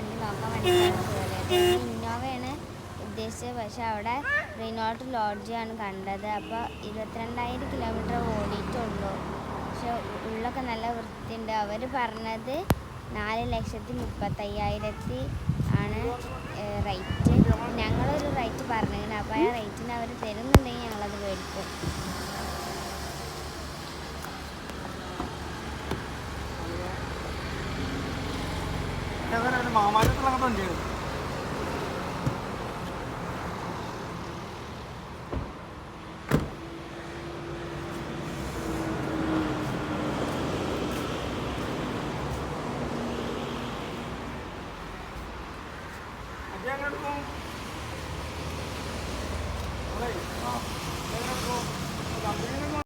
വണ്ടി നോക്കാൻ വേണ്ടിയിട്ടാണ് കയറിയത്. ഇന്നോവയാണ് ഉദ്ദേശിച്ചത്, പക്ഷെ അവിടെ റിനോട്ട് ലോഡ്ജാണ് കണ്ടത്. അപ്പോൾ 22,000 കിലോമീറ്റർ ഓടിയിട്ടുള്ളൂ. പക്ഷെ ഉള്ളൊക്കെ നല്ല വൃത്തിയുണ്ട്. അവർ പറഞ്ഞത് 4,35,000 ആണ് റേറ്റ്. ഞങ്ങളൊരു റേറ്റ് പറഞ്ഞിരുന്നു. അപ്പോൾ ആ റേറ്റിന് അവർ തരുന്നുണ്ടെങ്കിൽ ഞങ്ങളത് മേടിക്കും. മാമാറ്റത്തിലൊക്കെ